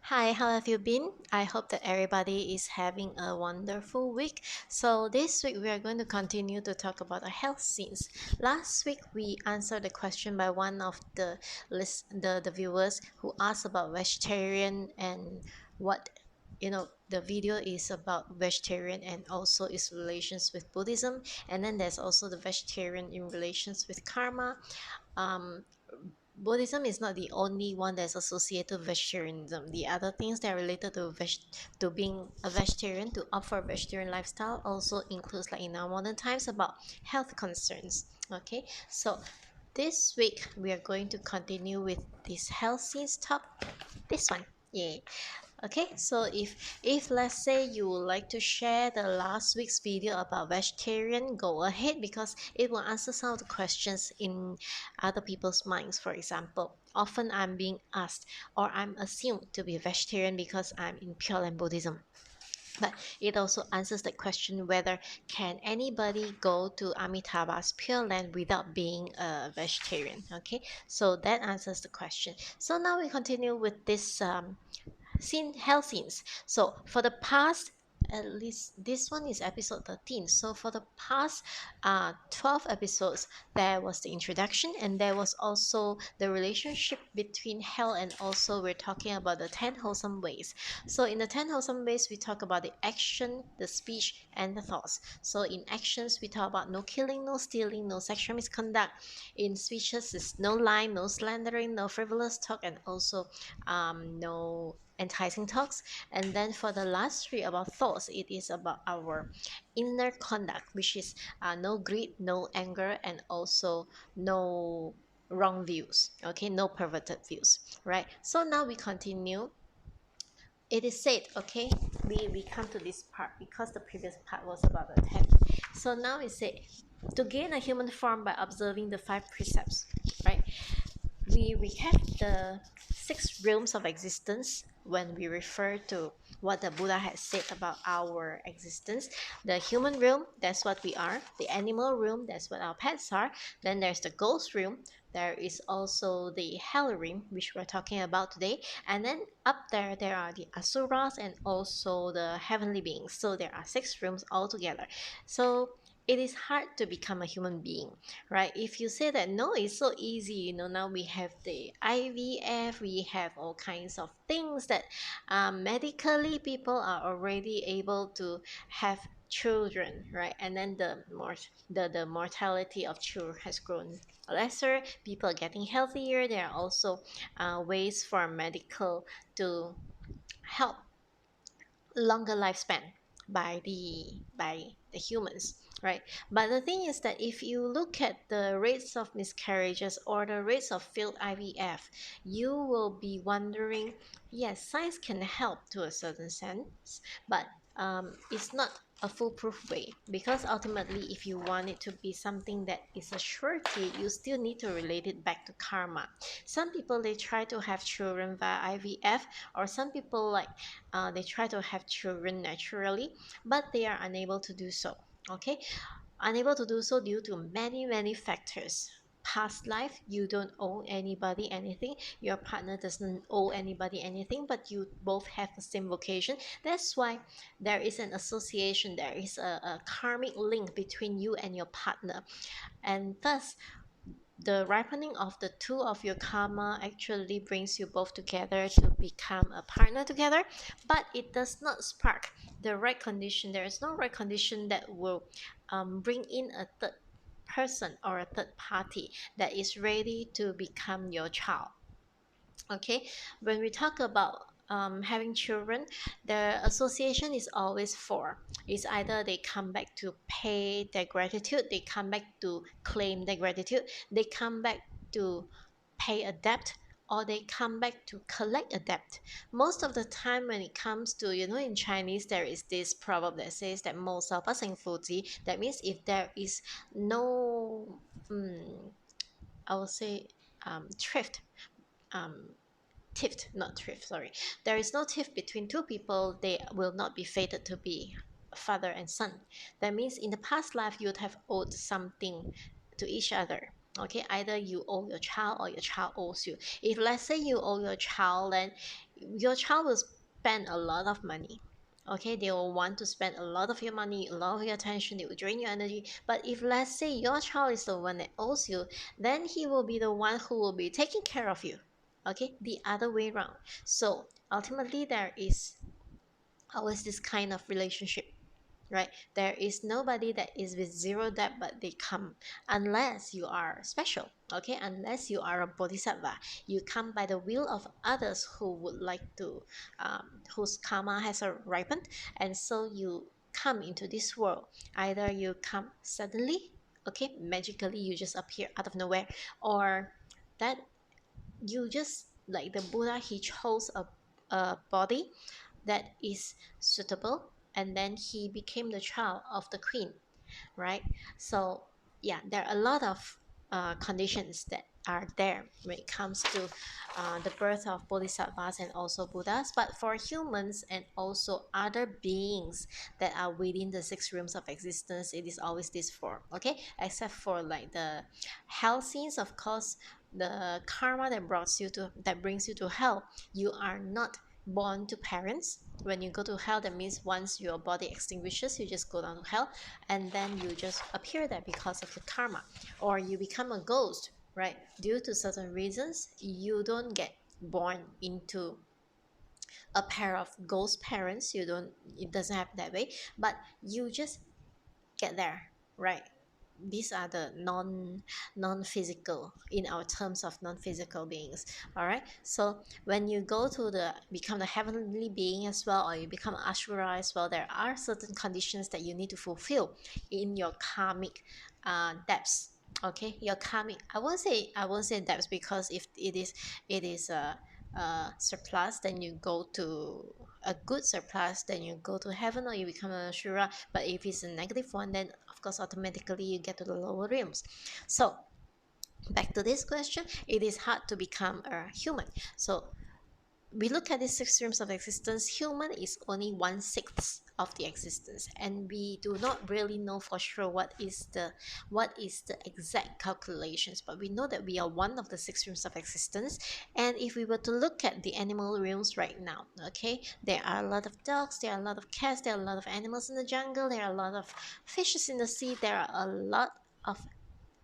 Hi, how have you been? I hope that everybody is having a wonderful week. So, this week we are going to continue to talk about the health scenes. Last week we answered the question by one of the viewers who asked about vegetarian and what the video is about vegetarian and also its relations with Buddhism, and then there's also the vegetarian in relations with karma. um Buddhism is not the only one that's associated with vegetarianism. The other things that are related to being a vegetarian, to offer a vegetarian lifestyle, also includes, like in our modern times, about health concerns. Okay, so this week we are going to continue with this health scenes top. This one, yeah. Okay, so if let's say you would like to share the last week's video about vegetarian, go ahead because it will answer some of the questions in other people's minds. For example, often I'm being asked or I'm assumed to be vegetarian because I'm in Pure Land Buddhism. But it also answers the question whether can anybody go to Amitabha's Pure Land without being a vegetarian. Okay, so that answers the question. So now we continue with this health scenes. So for the past, at least this one is episode 13. So for the past 12 episodes, there was the introduction, and there was also the relationship between health, and also we're talking about the 10 wholesome ways. So in the 10 wholesome ways, we talk about the action, the speech, and the thoughts. So in actions, we talk about no killing, no stealing, no sexual misconduct. In speeches, is no lying, no slandering, no frivolous talk, and also no enticing talks. And then for the last three about thoughts, it is about our inner conduct, which is no greed, no anger, and also no wrong views. Okay, no perverted views. Right. So now we continue. It is said, okay, we come to this part because the previous part was about the 10. So now it said to gain a human form by observing the five precepts, right? We recap the six realms of existence when we refer to what the Buddha has said about our existence. The human realm, that's what we are. The animal realm, that's what our pets are. Then there's the ghost realm. There is also the hell realm, which we're talking about today. And then up there, there are the asuras and also the heavenly beings. So there are six realms altogether. So it is hard to become a human being, right? If you say that no, it's so easy, now we have the IVF, we have all kinds of things that medically people are already able to have children, right? And then the mortality of children has grown lesser, people are getting healthier. There are also ways for medical to help longer lifespan by the humans, right? But the thing is that if you look at the rates of miscarriages or the rates of failed IVF, you will be wondering, yes, science can help to a certain sense, but it's not a foolproof way, because ultimately if you want it to be something that is a surety, you still need to relate it back to karma. Some people, they try to have children via IVF, or some people, like they try to have children naturally, but they are unable to do so. Okay, unable to do so due to many factors. Past life, you don't owe anybody anything, your partner doesn't owe anybody anything, but you both have the same vocation. That's why there is an association, there is a karmic link between you and your partner, and thus the ripening of the two of your karma actually brings you both together to become a partner together, but it does not spark the right condition. There is no right condition that will bring in a third person or a third party that is ready to become your child. Okay, when we talk about having children, the association is always four. It's either they come back to pay their gratitude, they come back to claim their gratitude, they come back to pay a debt, or they come back to collect a debt. Most of the time, when it comes to, in Chinese, there is this proverb that says that 冇仇不成父子. That means if there is no, I will say, thrift, um, tift, not thrift, sorry. There is no tift between two people, they will not be fated to be father and son. That means in the past life, you would have owed something to each other. Okay, either you owe your child or your child owes you. If let's say you owe your child, then your child will spend a lot of money. Okay, they will want to spend a lot of your money, a lot of your attention, they will drain your energy. But if let's say your child is the one that owes you, then he will be the one who will be taking care of you. Okay, the other way around. So ultimately there is always this kind of relationship, right? There is nobody that is with zero debt, but they come unless you are special, okay? Unless you are a bodhisattva, you come by the will of others who would like to, whose karma has ripened, and so you come into this world. Either you come suddenly, okay, magically you just appear out of nowhere, or that you just like the Buddha, he chose a body that is suitable, and then he became the child of the queen, right? So yeah, there are a lot of conditions that are there when it comes to the birth of bodhisattvas and also Buddhas. But for humans and also other beings that are within the six realms of existence, it is always this form, okay? Except for like the hell scenes, of course, the karma that brings you to hell, you are not born to parents. When you go to hell, that means once your body extinguishes, you just go down to hell, and then you just appear there because of the karma, or you become a ghost, right? Due to certain reasons, you don't get born into a pair of ghost parents. You don't, it doesn't happen that way, but you just get there, right? These are the non-physical, in our terms of non-physical beings. All right, so when you go to the become the heavenly being as well, or you become ashura as well, there are certain conditions that you need to fulfill in your karmic depths. Okay, your karmic, I won't say depths, because if it is a surplus, then you go to a good surplus, then you go to heaven or you become a shura. But if it's a negative one, then of course automatically you get to the lower realms. So back to this question, it is hard to become a human. So we look at these six streams of existence, human is only 1/6 of the existence, and we do not really know for sure what is the exact calculations, but we know that we are one of the six streams of existence. And if we were to look at the animal realms right now, okay, there are a lot of dogs, there are a lot of cats, there are a lot of animals in the jungle, there are a lot of fishes in the sea, there are a lot of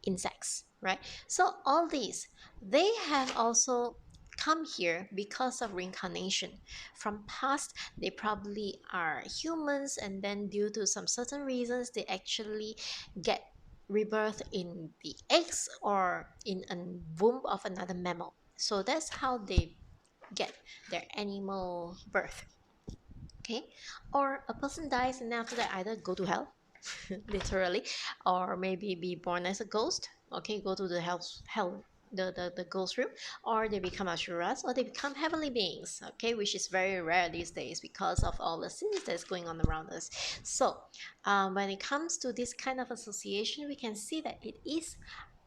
insects, right? So all these, they have also come here because of reincarnation. From past, they probably are humans, and then due to some certain reasons, they actually get rebirth in the eggs or in a womb of another mammal. So that's how they get their animal birth. Okay, or a person dies and after that either go to hell, literally, or maybe be born as a ghost. Okay, go to the hell, the ghost room, or they become asuras, or they become heavenly beings. Okay, which is very rare these days because of all the sins that's going on around us. So when it comes to this kind of association, we can see that it is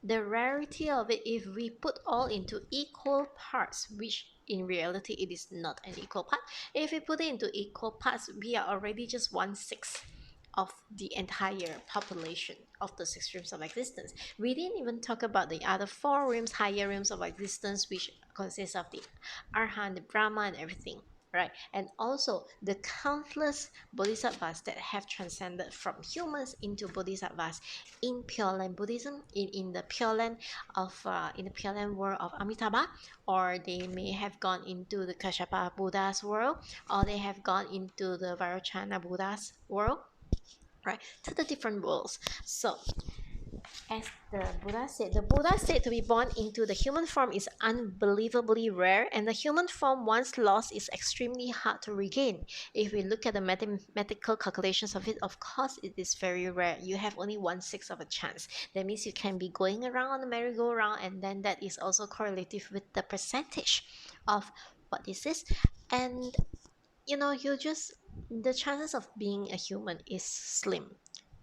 the rarity of it if we put all into equal parts, which in reality it is not an equal part. If we put it into equal parts, we are already just 1/6 of the entire population of the six realms of existence. We didn't even talk about the other four realms, higher realms of existence, which consists of the Arhan, the Brahma, and everything, right? And also the countless bodhisattvas that have transcended from humans into bodhisattvas in Pure Land Buddhism, in the Pure Land of in the Pure Land world of Amitabha, or they may have gone into the Kashyapa Buddha's world, or they have gone into the Vairocana Buddha's world, right? To the different worlds. So as the Buddha said to be born into the human form is unbelievably rare, and the human form once lost is extremely hard to regain. If we look at the mathematical calculations of it, of course it is very rare. You have only 1/6 of a chance. That means you can be going around the merry-go-round, and then that is also correlative with the percentage of what this is. And you just, the chances of being a human is slim.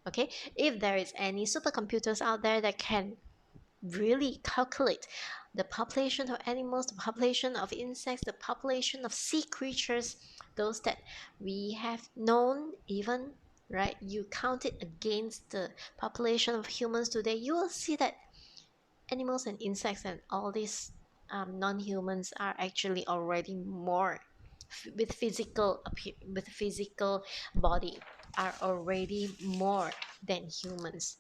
Okay, if there is any supercomputers out there that can really calculate the population of animals, the population of insects, the population of sea creatures, those that we have known, even, right, you count it against the population of humans today, you will see that animals and insects and all these non-humans are actually already more with with physical body are already more than humans,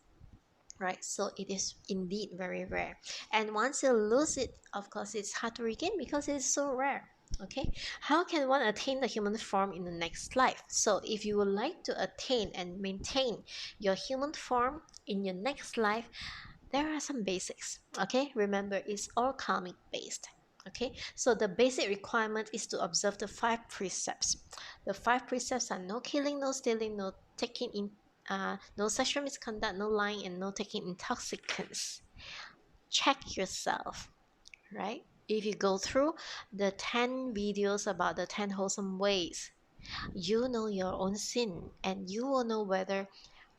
right? So it is indeed very rare, and once you lose it, of course it's hard to regain because it is so rare. Okay, how can one attain the human form in the next life? So if you would like to attain and maintain your human form in your next life, there are some basics. Okay, remember it's all karmic based. Okay, so the basic requirement is to observe the five precepts. The five precepts are no killing, no stealing, no taking in no sexual misconduct, no lying, and no taking intoxicants. Check yourself, right? If you go through the 10 videos about the 10 wholesome ways, you know your own sin, and you will know whether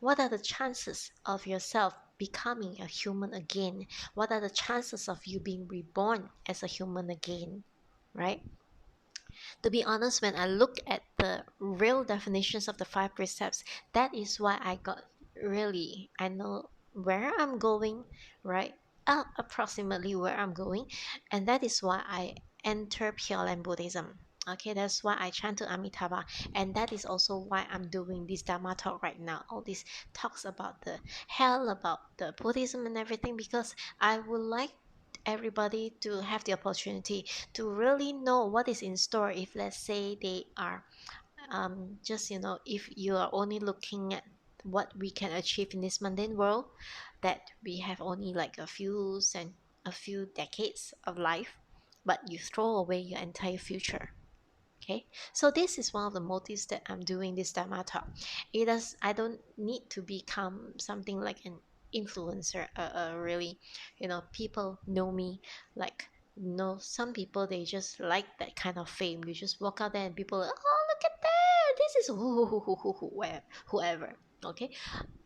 what are the chances of yourself becoming a human again? What are the chances of you being reborn as a human again? Right? To be honest, when I look at the real definitions of the five precepts, that is why I got really, I know where I'm going, right? Approximately where I'm going, and that is why I enter Pure Land Buddhism. Okay, that's why I chant to Amitabha, and that is also why I'm doing this Dhamma talk right now. All these talks about the hell, about the Buddhism and everything, because I would like everybody to have the opportunity to really know what is in store. If let's say they are just if you are only looking at what we can achieve in this mundane world, that we have only like a few decades of life, but you throw away your entire future. Okay, so this is one of the motives that I'm doing this Dhamma talk. I don't need to become something like an influencer, really, people know me, like, some people, they just like that kind of fame. You just walk out there and people are, oh, look at that, this is whoever. Okay,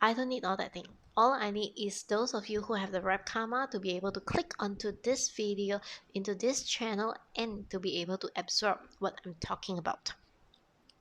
I don't need all that thing. All I need is those of you who have the right karma to be able to click onto this video, into this channel, and to be able to absorb what I'm talking about.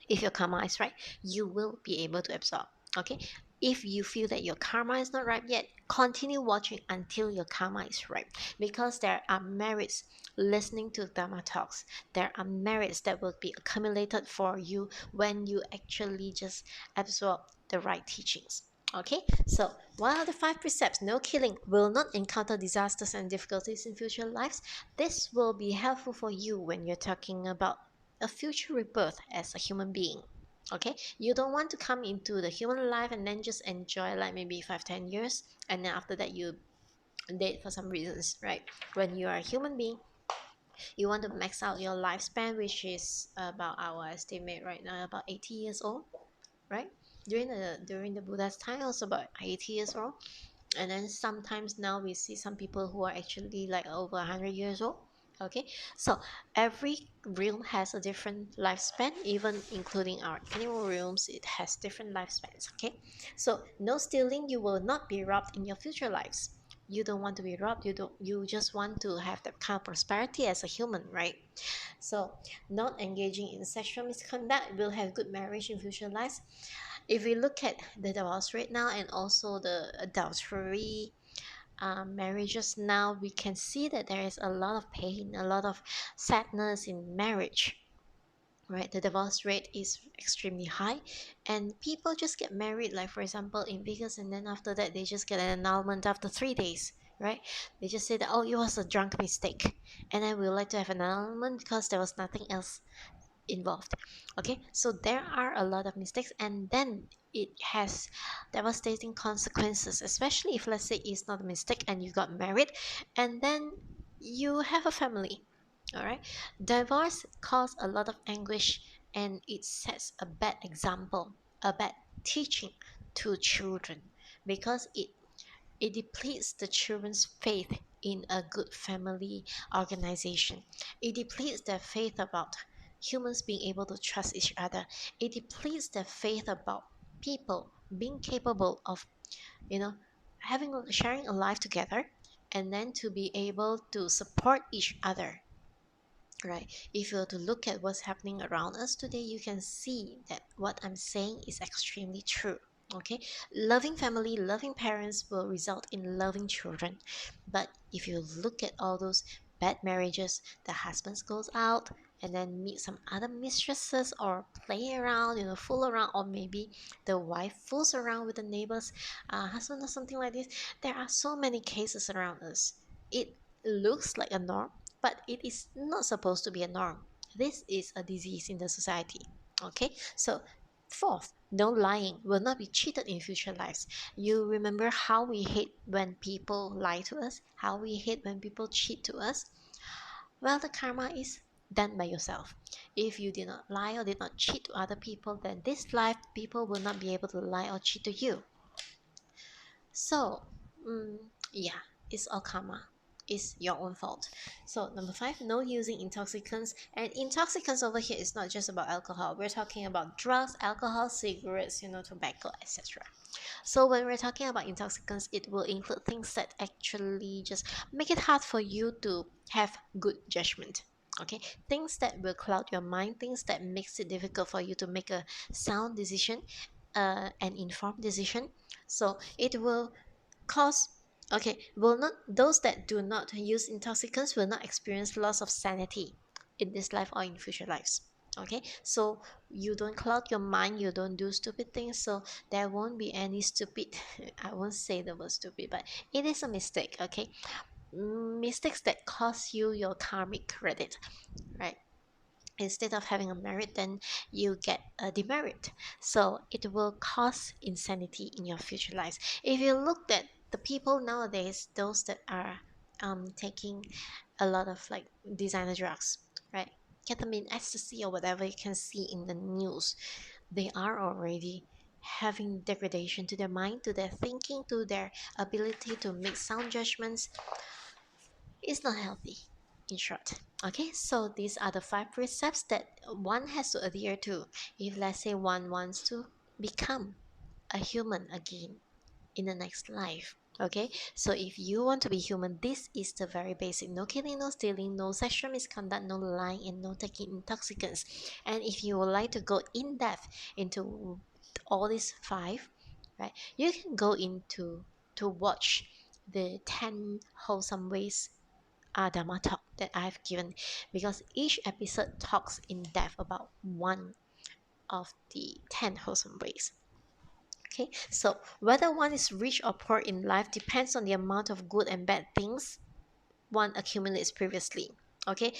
If your karma is right, you will be able to absorb. Okay, if you feel that your karma is not right yet, continue watching until your karma is right, because there are merits listening to Dharma talks. There are merits that will be accumulated for you when you actually just absorb the right teachings. Okay, so what are the five precepts? No killing, will not encounter disasters and difficulties in future lives. This will be helpful for you when you're talking about a future rebirth as a human being. Okay, you don't want to come into the human life and then just enjoy like maybe 5-10 years, and then after that you dead for some reasons, right? When you are a human being, you want to max out your lifespan, which is about, our estimate right now, about 80 years old, right? During the Buddha's time, also about 80 years old. And then sometimes now we see some people who are actually like over 100 years old. Okay, so every realm has a different lifespan, even including our animal realms, it has different lifespans. Okay, so no stealing, you will not be robbed in your future lives. You don't want to be robbed, you just want to have that kind of prosperity as a human, right? So not engaging in sexual misconduct, will have good marriage in future lives. If we look at the divorce rate now, and also the adultery marriages now, we can see that there is a lot of pain, a lot of sadness in marriage, right? The divorce rate is extremely high, and people just get married, like for example in Vegas, and then after that they just get an annulment after 3 days, right? They just say that, oh, it was a drunk mistake, and then we would like to have an annulment because there was nothing else involved. Okay, so there are a lot of mistakes, and then it has devastating consequences, especially if let's say it's not a mistake and you got married and then you have a family. All right, divorce causes a lot of anguish, and it sets a bad example, a bad teaching to children, because it depletes the children's faith in a good family organization. It depletes their faith about humans being able to trust each other. It depletes their faith about people being capable of, you know, sharing a life together, and then to be able to support each other. Right. If you were to look at what's happening around us today, you can see that what I'm saying is extremely true. Okay, loving family, loving parents will result in loving children. But if you look at all those bad marriages, the husbands goes out and then meet some other mistresses or play around, fool around, or maybe the wife fools around with the neighbor's husband or something like this. There are so many cases around us. It looks like a norm, but it is not supposed to be a norm. This is a disease in the society. Okay, so fourth, no lying, will not be cheated in future lives. You remember how we hate when people lie to us, how we hate when people cheat to us? Well, the karma is done by yourself. If you did not lie or did not cheat to other people, then this life people will not be able to lie or cheat to you. So, mm, yeah, it's all karma. It's your own fault. So, number five, no using intoxicants. And intoxicants over here is not just about alcohol. We're talking about drugs, alcohol, cigarettes, tobacco, etc. So when we're talking about intoxicants, it will include things that actually just make it hard for you to have good judgment. Okay, things that will cloud your mind, things that makes it difficult for you to make a sound decision, an informed decision. So it will cause, okay, will not, those that do not use intoxicants will not experience loss of sanity in this life or in future lives. Okay, so you don't cloud your mind, you don't do stupid things, so there won't be any stupid I won't say the word stupid, but it is a mistake. Okay, mistakes that cost you your karmic credit, right? Instead of having a merit, then you get a demerit, so it will cause insanity in your future lives. If you look at the people nowadays, those that are taking a lot of like designer drugs, right, ketamine, ecstasy, or whatever you can see in the news, they are already having degradation to their mind, to their thinking, to their ability to make sound judgments. It's not healthy, in short. Okay, so these are the five precepts that one has to adhere to if, let's say, one wants to become a human again in the next life. Okay, so if you want to be human, this is the very basic: no killing, no stealing, no sexual misconduct, no lying, and no taking intoxicants. And if you would like to go in depth into all these five, right, you can go into to watch the 10 wholesome ways Dhamma talk that I've given, because each episode talks in depth about one of the 10 wholesome ways. Okay, so whether one is rich or poor in life depends on the amount of good and bad things one accumulates previously. Okay,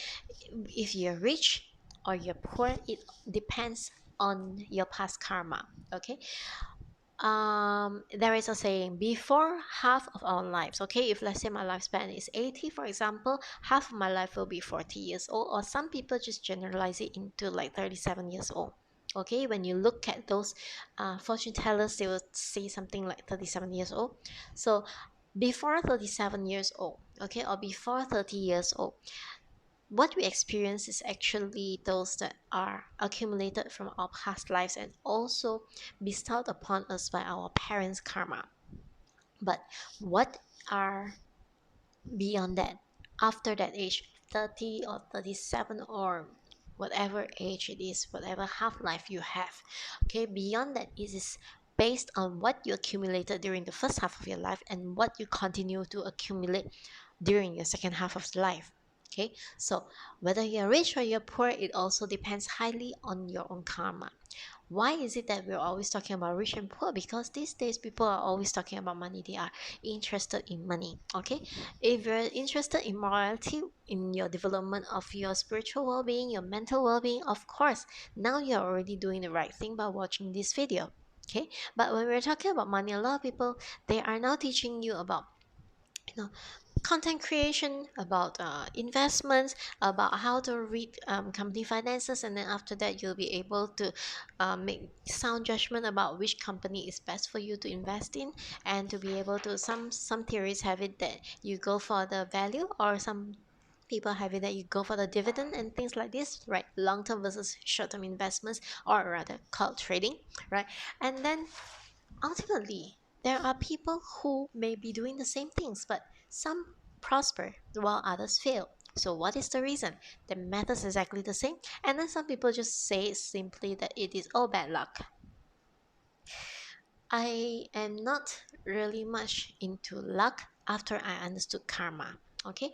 if you're rich or you're poor, it depends on your past karma. Okay, there is a saying: before half of our lives. Okay, if let's say my lifespan is 80, for example, half of my life will be 40 years old, or some people just generalize it into like 37 years old. Okay, when you look at those fortune tellers, they will say something like 37 years old. So before 37 years old, okay, or before 30 years old, what we experience is actually those that are accumulated from our past lives and also bestowed upon us by our parents' karma. But what are beyond that, after that age, 30 or 37, or whatever age it is, whatever half life you have, okay, beyond that, it is based on what you accumulated during the first half of your life and what you continue to accumulate during your second half of life. Okay, so whether you're rich or you're poor, it also depends highly on your own karma. Why is it that we're always talking about rich and poor? Because these days people are always talking about money. They are interested in money. Okay, if you're interested in morality, in your development of your spiritual well-being, your mental well-being, of course, now you're already doing the right thing by watching this video. Okay, but when we're talking about money, a lot of people, they are now teaching you about, you know content creation, about investments, about how to read company finances, and then after that you'll be able to make sound judgment about which company is best for you to invest in, and to be able to, some theories have it that you go for the value, or some people have it that you go for the dividend and things like this, right? Long-term versus short-term investments, or rather called trading, right? And then ultimately, there are people who may be doing the same things, but some prosper while others fail. So, what is the reason? The method is exactly the same, and then some people just say simply that it is all bad luck. I am not really much into luck after I understood karma. Okay,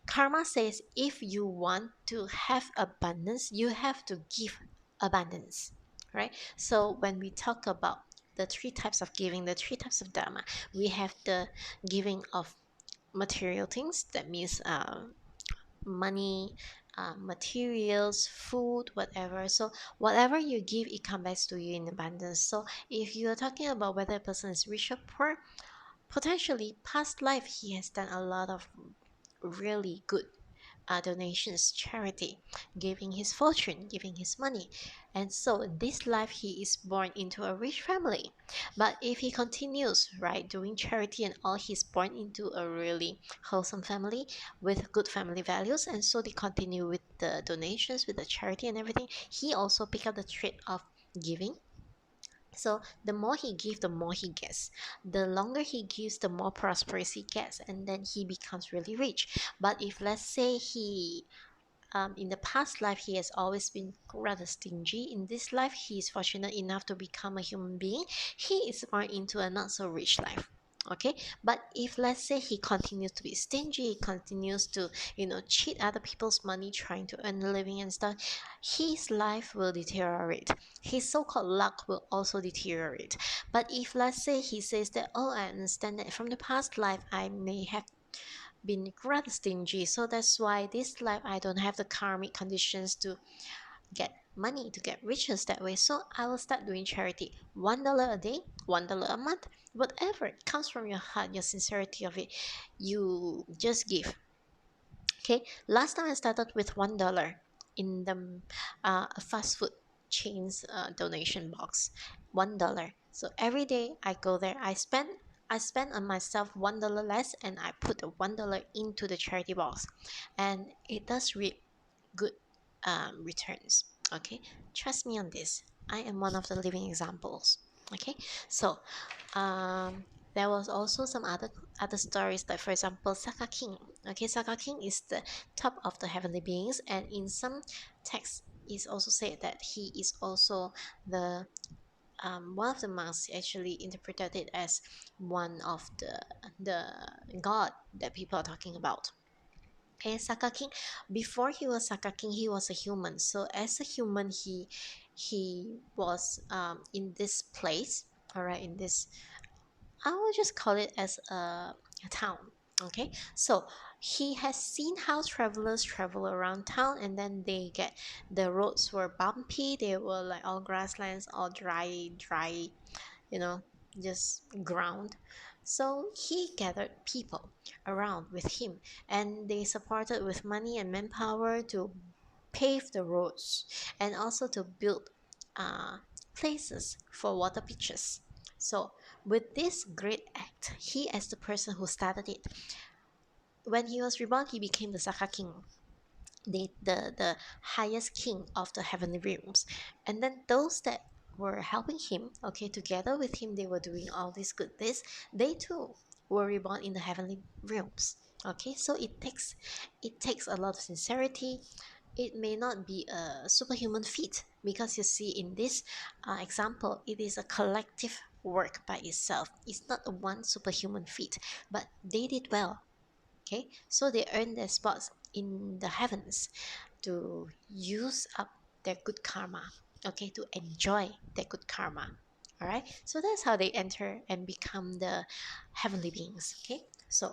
Karma says if you want to have abundance, you have to give abundance, right? So when we talk about the three types of giving, the three types of Dharma, we have the giving of material things, that means money, materials, food, whatever. So whatever you give, it comes back to you in abundance. So if you're talking about whether a person is rich or poor, potentially past life he has done a lot of really good donations, charity, giving his fortune, giving his money. And so this life he is born into a rich family. But if he continues, right, doing charity and all, he's born into a really wholesome family with good family values. And so they continue with the donations, with the charity and everything. He also pick up the trait of giving. So the more he gives, the more he gets. The longer he gives, the more prosperous he gets, and then he becomes really rich. But if let's say he in the past life he has always been rather stingy, in this life he is fortunate enough to become a human being, he is born into a not so rich life. Okay, but if let's say he continues to be stingy, he continues to cheat other people's money trying to earn a living and stuff, his life will deteriorate, his so-called luck will also deteriorate. But if let's say he says that, oh, I understand that from the past life I may have been rather stingy, so that's why this life I don't have the karmic conditions to get money, to get riches that way, so I will start doing charity. $1 a day, $1 a month, whatever it comes from your heart, your sincerity of it, you just give. Okay, last time I started with $1 in the a fast food chains donation box. $1. So every day I go there, I spend on myself $1 less, and I put the $1 into the charity box, and it does reap good returns. Okay, trust me on this. I am one of the living examples. Okay, so um, there was also some other stories, like for example Saka King. Okay, Saka King is the top of the heavenly beings, and in some texts it's also said that he is also the one of the monks actually interpreted it as one of the god that people are talking about. Okay, Saka King, before he was Saka King, he was a human. So as a human, he was in this place, all right, in this, I will just call it as a town. Okay, so he has seen how travelers travel around town, and then the roads were bumpy, they were like all grasslands, all dry, you know, just ground. So he gathered people around with him, and they supported with money and manpower to pave the roads, and also to build uh, places for water pitchers. So, with this great act, he, as the person who started it, when he was reborn, he became the Saka King, the highest king of the heavenly realms. And then those that were helping him, okay, together with him, they were doing all these good things, they too were reborn in the heavenly realms. Okay, so it takes a lot of sincerity. It may not be a superhuman feat, because you see in this example, it is a collective work by itself. It's not a one superhuman feat, but they did well. Okay, so they earn their spots in the heavens to use up their good karma, okay, to enjoy their good karma. All right, so that's how they enter and become the heavenly beings. Okay, so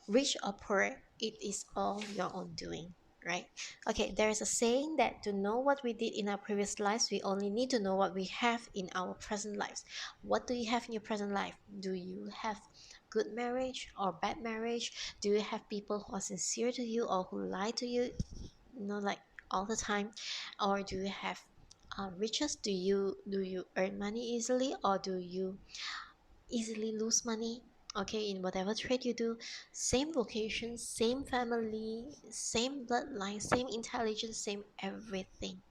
rich or poor, it is all your own doing, right? Okay, there is a saying that to know what we did in our previous lives, we only need to know what we have in our present lives. What do you have in your present life? Do you have good marriage or bad marriage? Do you have people who are sincere to you or who lie to you, like all the time? Or do you have riches? Do you earn money easily, or do you easily lose money? Okay, in whatever trade you do, same vocation, same family, same bloodline, same intelligence, same everything,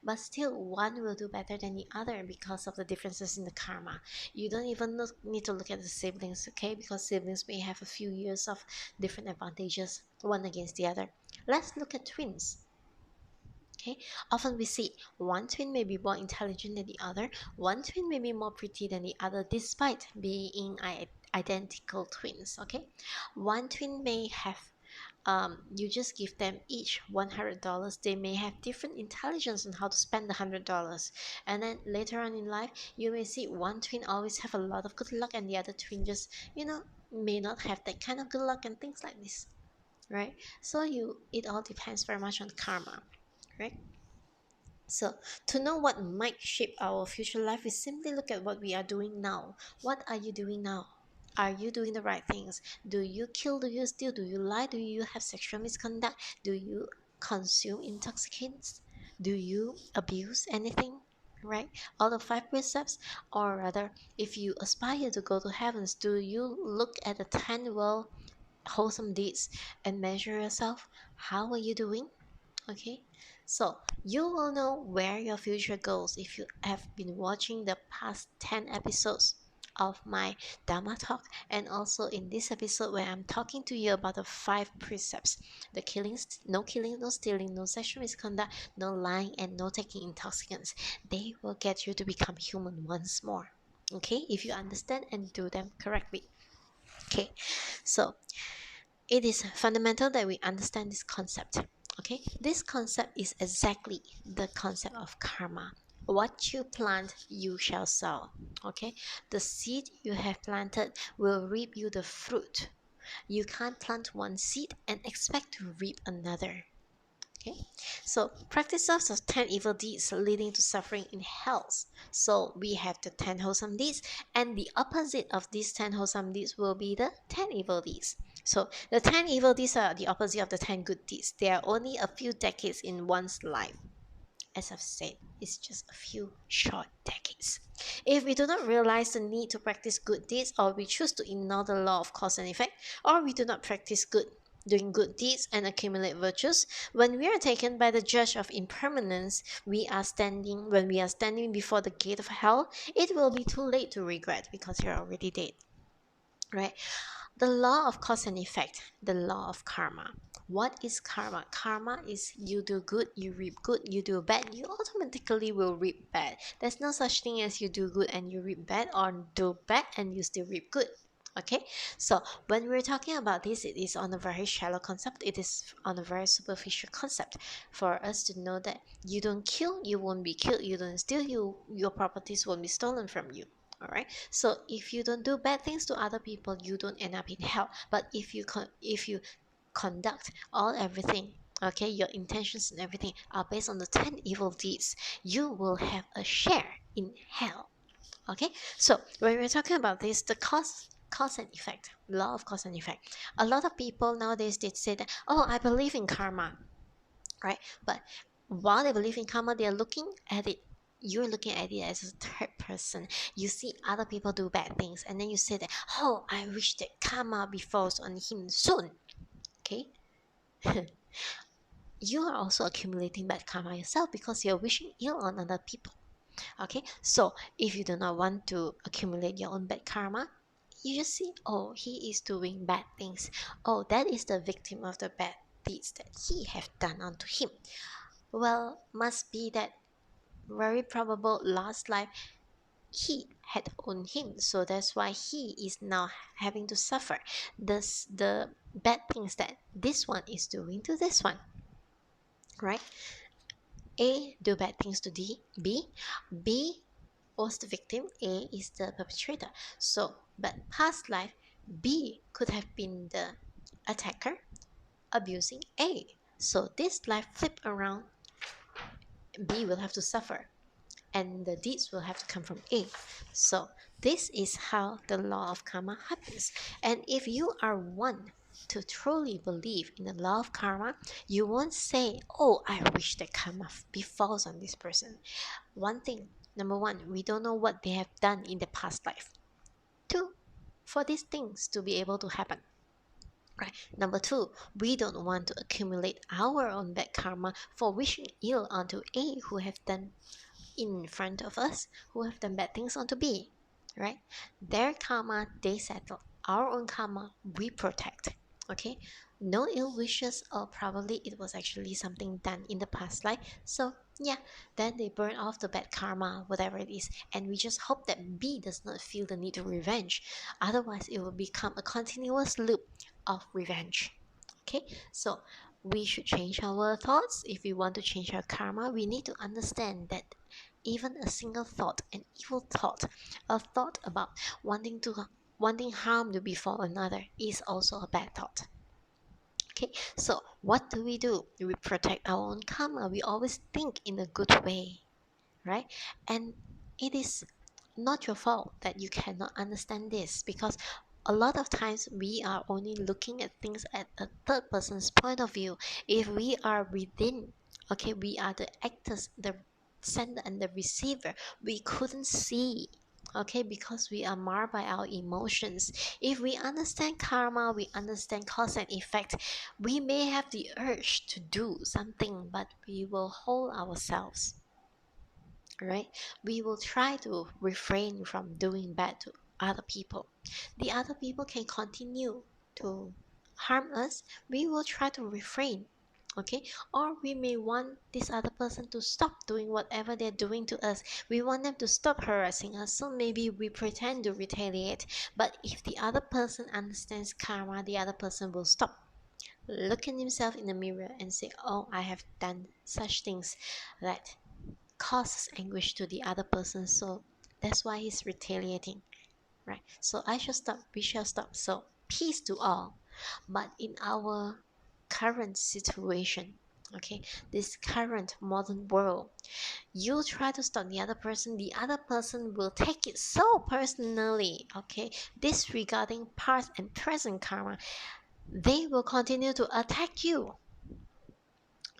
but still one will do better than the other because of the differences in the karma. You don't even need to look at the siblings, okay, because siblings may have a few years of different advantages one against the other. Let's look at twins. Okay, often we see one twin may be more intelligent than the other, one twin may be more pretty than the other, despite being identical twins. Okay, one twin may have you just give them each $100. They may have different intelligence on how to spend the $100, and then later on in life, you may see one twin always have a lot of good luck, and the other twin just, may not have that kind of good luck and things like this, right? So it all depends very much on karma, right? So, to know what might shape our future life, we simply look at what we are doing now. What are you doing now? Are you doing the right things? Do you kill? Do you steal? Do you lie? Do you have sexual misconduct? Do you consume intoxicants? Do you abuse anything? Right? All the five precepts, or rather, if you aspire to go to heavens, do you look at the 10 wholesome deeds and measure yourself? How are you doing? Okay, so you will know where your future goes if you have been watching the past 10 episodes of my Dhamma talk, and also in this episode where I'm talking to you about the five precepts: the killing, no stealing, no sexual misconduct, no lying, and no taking intoxicants. They will get you to become human once more. Okay, if you understand and do them correctly. Okay, so it is fundamental that we understand this concept. Okay, this concept is exactly the concept of karma. What you plant, you shall sow. Okay, the seed you have planted will reap you the fruit. You can't plant one seed and expect to reap another. Okay, so practices of 10 evil deeds leading to suffering in hell. So we have the 10 wholesome deeds, and the opposite of these 10 wholesome deeds will be the 10 evil deeds. So the 10 evil deeds are the opposite of the 10 good deeds. They are only a few decades in one's life. As I've said, it's just a few short decades. If we do not realize the need to practice good deeds, or we choose to ignore the law of cause and effect, or we do not practice doing good deeds and accumulate virtues, when we are taken by the judge of impermanence, when we are standing before the gate of hell, it will be too late to regret because you're already dead. Right? The law of cause and effect, the law of karma. What is karma? Karma is you do good, you reap good, you do bad, you automatically will reap bad. There's no such thing as you do good and you reap bad, or do bad and you still reap good. Okay, so when we're talking about this, it is on a very shallow concept, it is on a very superficial concept for us to know that you don't kill, you won't be killed, you don't steal, your properties won't be stolen from you. All right, so if you don't do bad things to other people, you don't end up in hell. But if you conduct everything, okay, your intentions and everything are based on the 10 evil deeds, you will have a share in hell. Okay, so when we're talking about this, the cause and effect, law of cause and effect, a lot of people nowadays, they say that, oh, I believe in karma, right? But while they believe in karma, they're looking at it, you're looking at it as a third person. You see other people do bad things, and then you say that, oh, I wish that karma befalls on him soon. Okay, you are also accumulating bad karma yourself because you're wishing ill on other people. Okay, so if you do not want to accumulate your own bad karma, you just see, oh, he is doing bad things, oh, that is the victim of the bad deeds that he have done unto him. Well, must be that very probable last life he had owned him, so that's why he is now having to suffer the bad things that this one is doing to this one, right? A do bad things to B was the victim, A is the perpetrator. So but past life, B could have been the attacker abusing A, so this life flip around, B will have to suffer and the deeds will have to come from A. So this is how the law of karma happens. And if you are one to truly believe in the law of karma, you won't say, oh, I wish that karma befalls on this person. One thing, number one, we don't know what they have done in the past life. Two, for these things to be able to happen. Right. Number two, we don't want to accumulate our own bad karma for wishing ill onto A who have done in front of us, who have done bad things onto B, right? Their karma, they settle. Our own karma, we protect. Okay? No ill wishes, or probably it was actually something done in the past life. So, yeah, then they burn off the bad karma, whatever it is. And we just hope that B does not feel the need to revenge. Otherwise, it will become a continuous loop of revenge. Okay, so we should change our thoughts. If we want to change our karma, we need to understand that even a single thought, an evil thought, a thought about wanting harm to befall another is also a bad thought. Okay, so what do? We protect our own karma. We always think in a good way, right? And it is not your fault that you cannot understand this, because a lot of times we are only looking at things at a third person's point of view. If we are within, okay, we are the actors, the sender and the receiver, we couldn't see, okay, because we are marred by our emotions. If we understand karma, we understand cause and effect, we may have the urge to do something, but we will hold ourselves, right? We will try to refrain from doing bad to other people. The other people can continue to harm us. We will try to refrain, okay? Or we may want this other person to stop doing whatever they're doing to us. We want them to stop harassing us, so maybe we pretend to retaliate. But if the other person understands karma, the other person will stop, look at himself in the mirror and say, oh, I have done such things that causes anguish to the other person, so that's why he's retaliating, right? So I shall stop, we shall stop, so peace to all. But in our current situation, okay, this current modern world, you try to stop the other person will take it so personally, okay, disregarding past and present karma. They will continue to attack you.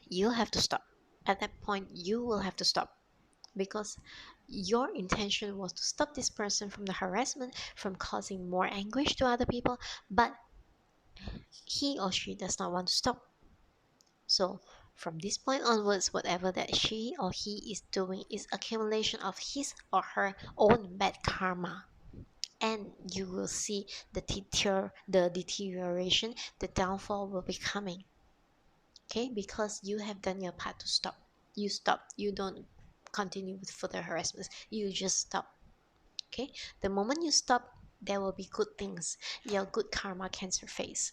You have to stop. At that point, you will have to stop, because your intention was to stop this person from the harassment, from causing more anguish to other people, but he or she does not want to stop. So from this point onwards, whatever that she or he is doing is accumulation of his or her own bad karma. And you will see the deterioration, the downfall will be coming. Okay, because you have done your part to stop. You stop. You don't continue with further harassments. You just stop. Okay, the moment you stop, there will be good things. Your good karma can surface.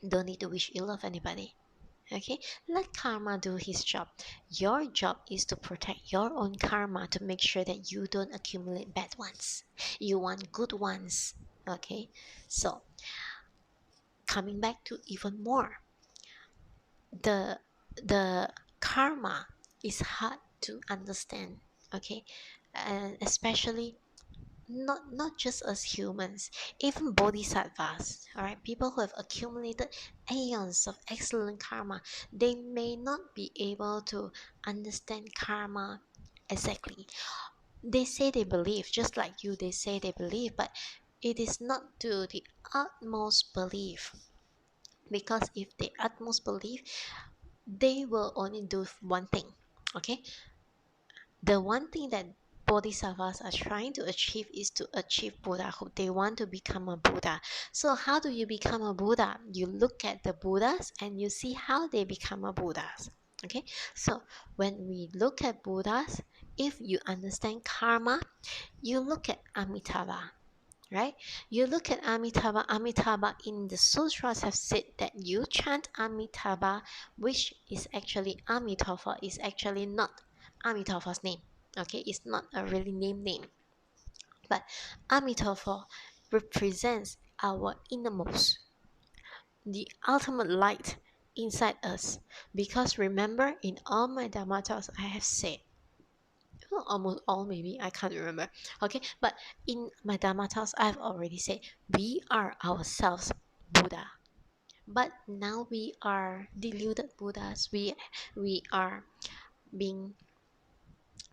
Don't need to wish ill of anybody. Okay, let karma do his job. Your job is to protect your own karma, to make sure that you don't accumulate bad ones. You want good ones. Okay, so coming back to even more, the the karma is hard to understand. Okay, and especially not just as humans, even bodhisattvas, all right, people who have accumulated aeons of excellent karma, they may not be able to understand karma exactly. They say they believe, just like you, they say they believe, but it is not to the utmost belief, because if the utmost belief, they will only do one thing, okay. The one thing that bodhisattvas are trying to achieve is to achieve Buddhahood. They want to become a Buddha. So how do you become a Buddha? You look at the Buddhas and you see how they become a Buddhas. Okay, so when we look at Buddhas, if you understand karma, you look at Amitabha, right? You look at Amitabha. Amitabha in the sutras have said that you chant Amitabha, which is actually Amitabha, is actually not Amitabha's name. Okay, it's not a really name, but Amitabha represents our innermost, the ultimate light inside us. Because remember, in all my Dhamma talks, I have said, well, almost all, maybe I can't remember. Okay, but in my Dhamma talks, I've already said we are ourselves Buddha. But now we are deluded Buddhas. We are being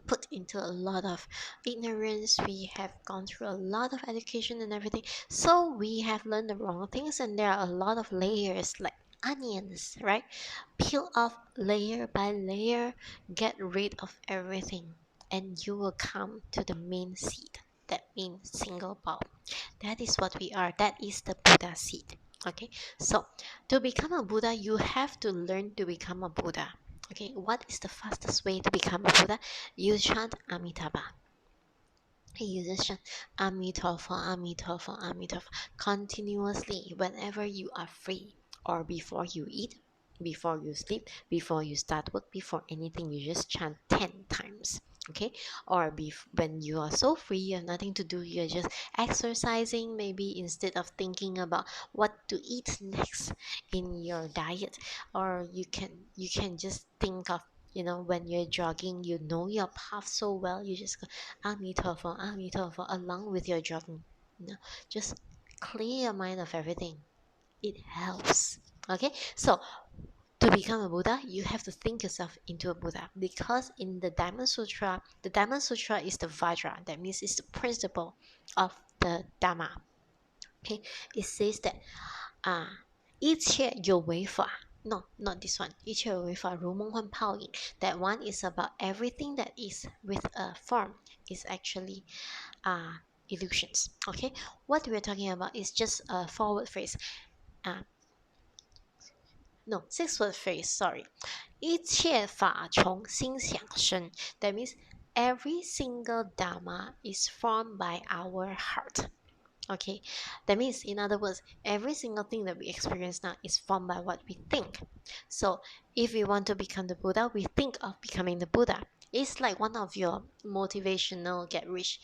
put into a lot of ignorance. We have gone through a lot of education and everything, so we have learned the wrong things, and there are a lot of layers like onions, right? Peel off layer by layer, get rid of everything, and you will come to the main seed. That means single bulb. That is what we are. That is the Buddha seed. Okay, so to become a Buddha, you have to learn to become a Buddha. Okay, what is the fastest way to become a Buddha? You chant Amitabha. You just chant Amitabha, Amitabha, Amitabha continuously whenever you are free. or before you eat, before you sleep, before you start work, before anything, you just chant 10 times. Okay, or when you are so free, you have nothing to do, you're just exercising, maybe instead of thinking about what to eat next in your diet, or you can just think of, when you're jogging, you know your path so well, you just go Amitabha, Amitabha along with your jogging. Just clear your mind of everything. It helps. Okay, so to become a Buddha, you have to think yourself into a Buddha, because in the Dhamma Sutra is the Vajra, that means it's the principle of the Dhamma. Okay, it says that 一切有为法. No, not this one. 一切有为法，如梦幻泡影. That one is about everything that is with a form is actually illusions. Okay, what we're talking about is just a forward phrase. No, 6 word phrase, sorry. 一切法从心想生. That means every single Dharma is formed by our heart. Okay, that means, in other words, every single thing that we experience now is formed by what we think. So if we want to become the Buddha, we think of becoming the Buddha. It's like one of your motivational get rich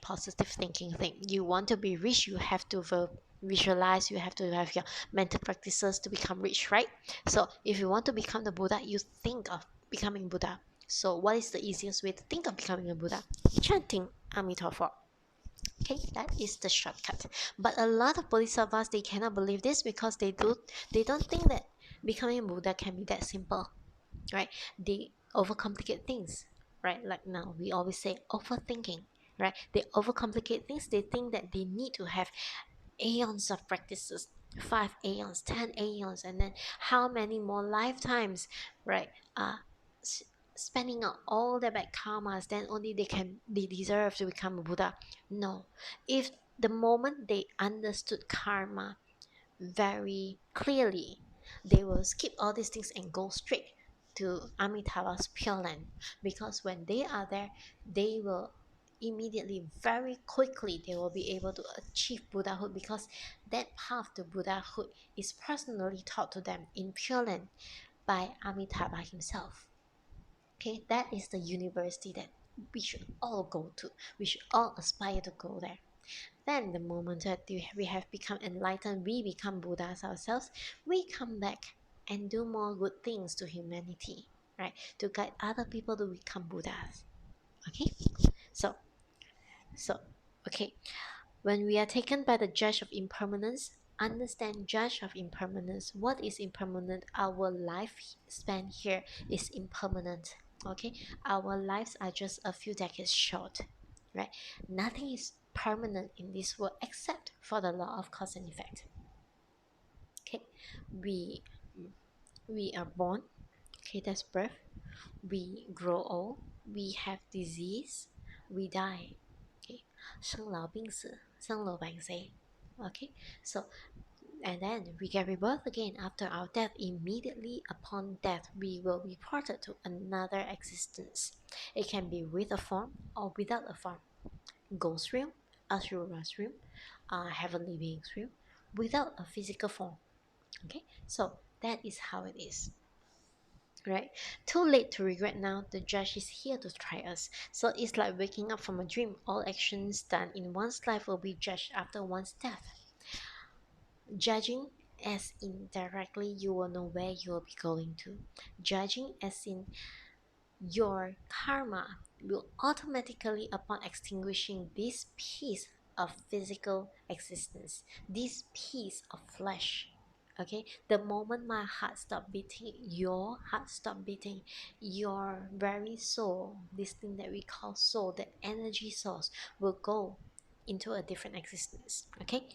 positive thinking thing. You want to be rich, you have to visualize, you have to have your mental practices to become rich, right? So if you want to become the Buddha, you think of becoming Buddha. So what is the easiest way to think of becoming a Buddha? Chanting Amitabha. Okay, that is the shortcut. But a lot of bodhisattvas, they cannot believe this, because they don't think that becoming Buddha can be that simple, right? They overcomplicate things, right? Like now we always say overthinking, right? They overcomplicate things. They think that they need to have aeons of practices, 5 aeons, 10 aeons, and then how many more lifetimes, right? Spending out all their bad karmas, then only they deserve to become a Buddha. No, if the moment they understood karma very clearly, they will skip all these things and go straight to Amitabha's Pure Land, because when they are there, they will immediately, very quickly, they will be able to achieve Buddhahood, because that path to Buddhahood is personally taught to them in Pure Land by Amitabha himself. Okay, that is the university that we should all go to. We should all aspire to go there. Then the moment that we have become enlightened, we become Buddhas ourselves, we come back and do more good things to humanity, right? To guide other people to become Buddhas. Okay? So, so, okay. When we are taken by the judge of impermanence, understand judge of impermanence. What is impermanent? Our lifespan here is impermanent. Okay? Our lives are just a few decades short, right? Nothing is permanent in this world except for the law of cause and effect. Okay, we we are born. Okay, that's birth. We grow old. We have disease. We die. Okay, 生老病死，生老病死。Okay, so and then we get rebirth again after our death. Immediately upon death, we will be ported to another existence. It can be with a form or without a form. Ghost realm, Asura's realm, heavenly beings realm, without a physical form. Okay, so that is how it is. Right? Too late to regret now. The judge is here to try us. So it's like waking up from a dream. All actions done in one's life will be judged after one's death. Judging as in directly, you will know where you will be going to. Judging as in your karma will automatically, upon extinguishing this piece of physical existence, this piece of flesh. Okay, the moment my heart stopped beating, your heart stopped beating, your very soul, this thing that we call soul, the energy source, will go into a different existence. Okay,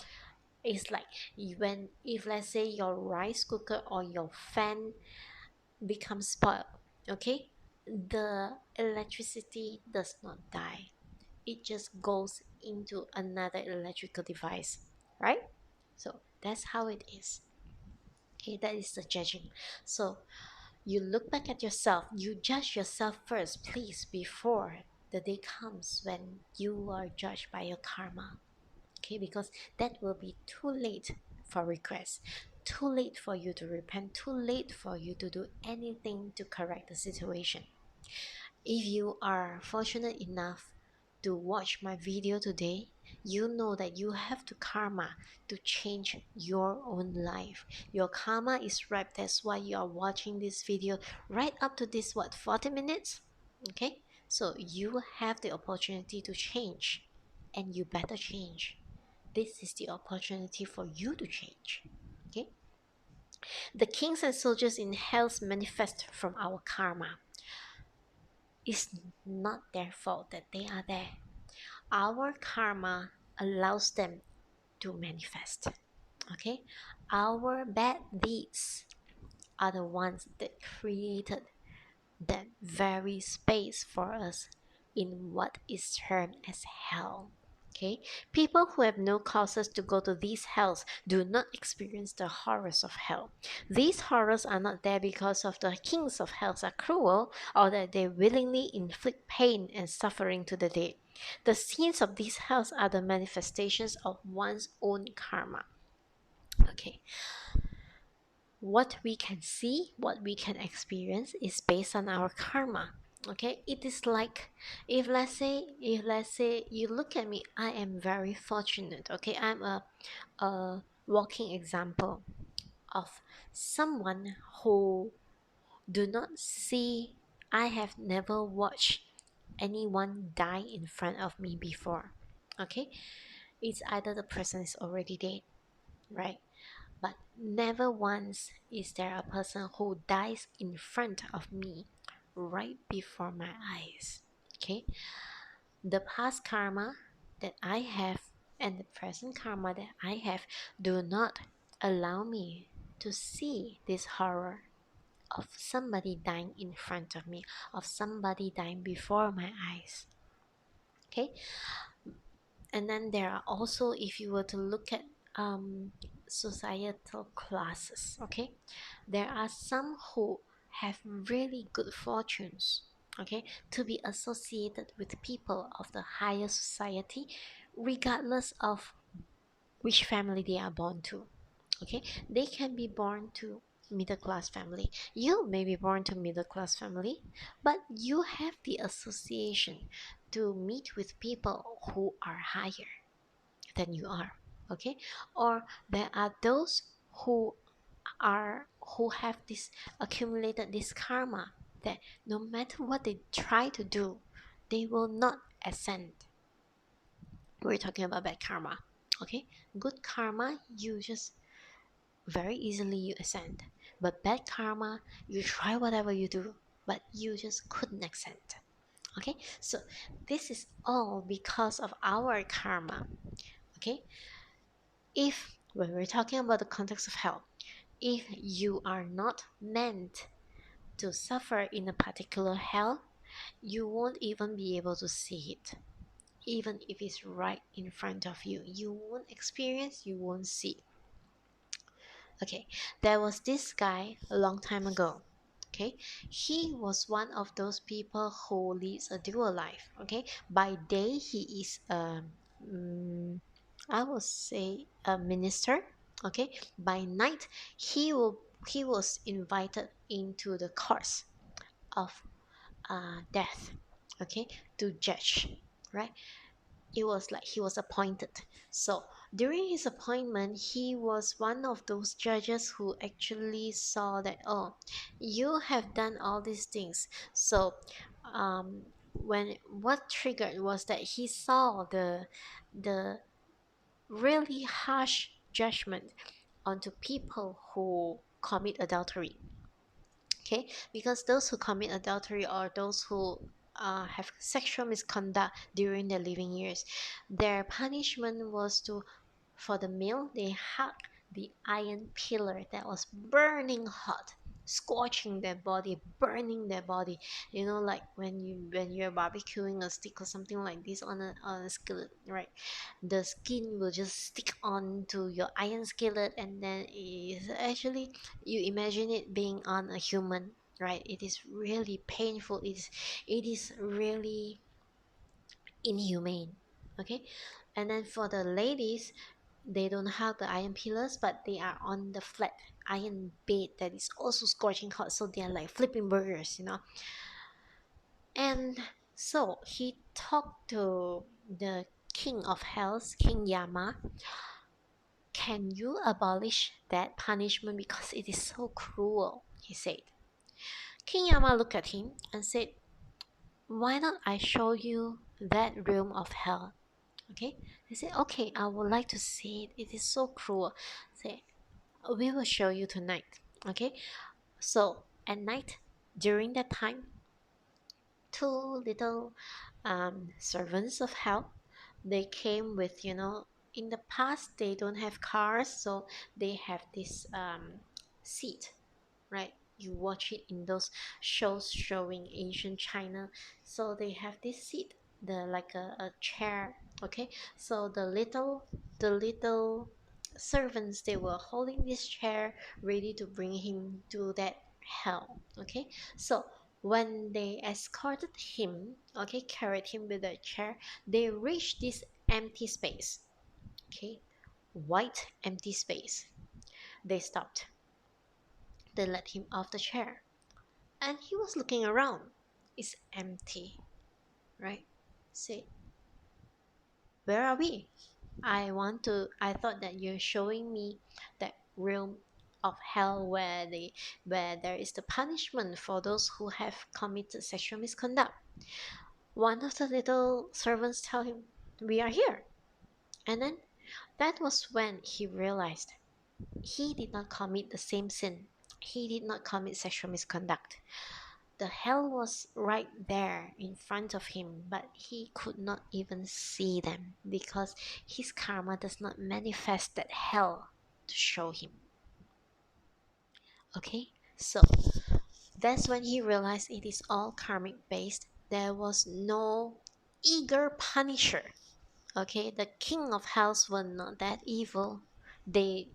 it's like when, if let's say your rice cooker or your fan becomes spoiled, okay, the electricity does not die, it just goes into another electrical device, right? So that's how it is. Okay, that is the judging. So you look back at yourself, you judge yourself first, please, before the day comes when you are judged by your karma. Okay, because that will be too late for regrets. too late for you to repent, too late for you to do anything to correct the situation. If you are fortunate enough to watch my video today, you know that you have to karma to change your own life. Your karma is ripe. That's why you are watching this video right up to this, what, 40 minutes? Okay? So you have the opportunity to change, and you better change. This is the opportunity for you to change. Okay? The kings and soldiers in hell manifest from our karma. It's not their fault that they are there. Our karma allows them to manifest. Okay? Our bad deeds are the ones that created that very space for us in what is termed as hell. Okay? People who have no causes to go to these hells do not experience the horrors of hell. These horrors are not there because of the kings of hells are cruel or that they willingly inflict pain and suffering to the dead. The scenes of these hells are the manifestations of one's own karma. Okay, what we can see, what we can experience is based on our karma. Okay, it is like, if let's say you look at me, I am very fortunate. Okay, I'm a walking example of someone who do not see. I have never watched anyone die in front of me before. Okay, it's either the person is already dead, right? But never once is there a person who dies in front of me right before my eyes. Okay, the past karma that I have and the present karma that I have do not allow me to see this horror of somebody dying in front of me, of somebody dying before my eyes. Okay, and then there are also, if you were to look at societal classes, okay, there are some who have really good fortunes, okay, to be associated with people of the higher society, regardless of which family they are born to. Okay, they can be born to middle class family, you may be born to middle class family, but you have the association to meet with people who are higher than you are. Okay, or there are those who who have this accumulated this karma that no matter what they try to do, they will not ascend. We're talking about bad karma. Okay, good karma, you just very easily you ascend, but bad karma, you try whatever you do, but you just couldn't ascend. Okay, so this is all because of our karma. Okay, if when we're talking about the context of hell, if you are not meant to suffer in a particular hell, you won't even be able to see it. Even if it's right in front of you, you won't experience, you won't see. Okay, there was this guy a long time ago. Okay, he was one of those people who leads a dual life. Okay, by day he is mm, I would say a minister. Okay, by night he was invited into the courts of death. Okay, to judge, right? It was like he was appointed. So during his appointment, he was one of those judges who actually saw that, oh, you have done all these things. So when what triggered was that he saw the really harsh judgment onto people who commit adultery. Okay, because those who commit adultery or those who have sexual misconduct during their living years, their punishment was to, for the male, they hug the iron pillar that was burning hot, scorching their body, burning their body. You know, like when you're barbecuing a stick or something like this on a skillet, right? The skin will just stick onto your iron skillet, and then it's actually, you imagine it being on a human, right? It is really painful. It is really inhumane. Okay, and then for the ladies, They don't have the iron pillars, but they are on the flat iron bed that is also scorching hot. So they are like flipping burgers. And so he talked to the king of hells, King Yama. Can you abolish that punishment because it is so cruel? He said. King Yama looked at him and said, why don't I show you that realm of hell? Okay? He said, okay, I would like to see it. It is so cruel. Say, we will show you tonight. Okay? So at night, during that time, two little servants of hell, they came with, in the past they don't have cars, so they have this seat, right? You watch it in those shows showing ancient China. So they have this seat, the like a chair. Okay, so the little servants, they were holding this chair ready to bring him to that hell. Okay, so when they escorted him, okay, carried him with a chair, they reached this empty space. Okay, white empty space. They stopped. They let him off the chair, and he was looking around. It's empty, right? Say, where are we? I thought that you're showing me that realm of hell where there is the punishment for those who have committed sexual misconduct. One of the little servants tell him, we are here. And then that was when he realized he did not commit the same sin. He did not commit sexual misconduct. The hell was right there in front of him, but he could not even see them because his karma does not manifest that hell to show him. Okay, so that's when he realized it is all karmic based. There was no eager punisher. Okay, the king of hells were not that evil. They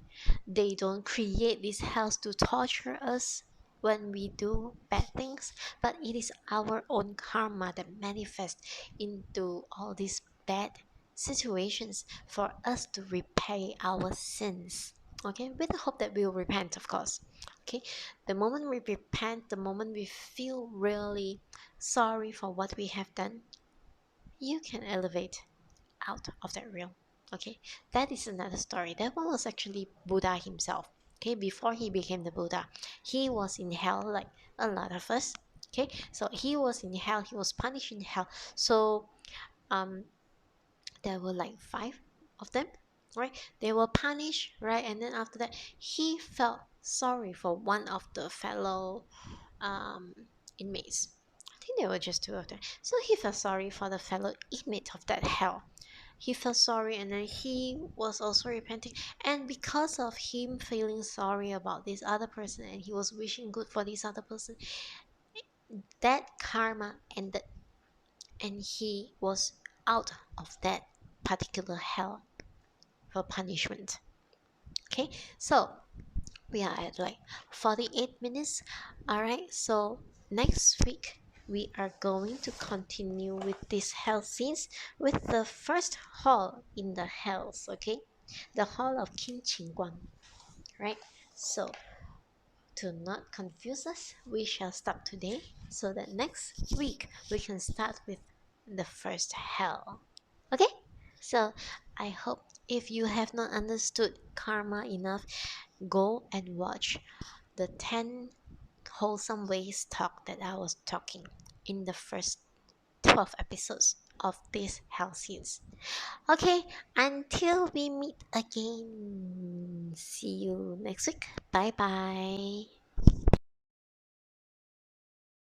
they don't create these hells to torture us when we do bad things, but it is our own karma that manifests into all these bad situations for us to repay our sins. Okay, with the hope that we will repent, of course. Okay, the moment we repent, the moment we feel really sorry for what we have done, you can elevate out of that realm. Okay, that is another story. That one was actually Buddha himself. Okay, before he became the Buddha, he was in hell like a lot of us. Okay, so he was in hell, he was punished in hell. So um there were like five of them, right? They were punished, right? And then after that, he felt sorry for one of the fellow um inmates. I think there were just two of them. So he felt sorry for the fellow inmate of that hell. He felt sorry, and then he was also repenting, and because of him feeling sorry about this other person and he was wishing good for this other person, that karma ended and he was out of that particular hell for punishment. Okay, so we are at like 48 minutes. All right, so next week we are going to continue with this hell scenes with the first hall in the hells. Okay, the hall of King Qingguang, right? So to not confuse us, we shall stop today so that next week we can start with the first hell. Okay, so I hope if you have not understood karma enough, go and watch the 10 wholesome ways talk that I was talking in the first 12 episodes of this hell series. Okay, until we meet again, see you next week. Bye bye.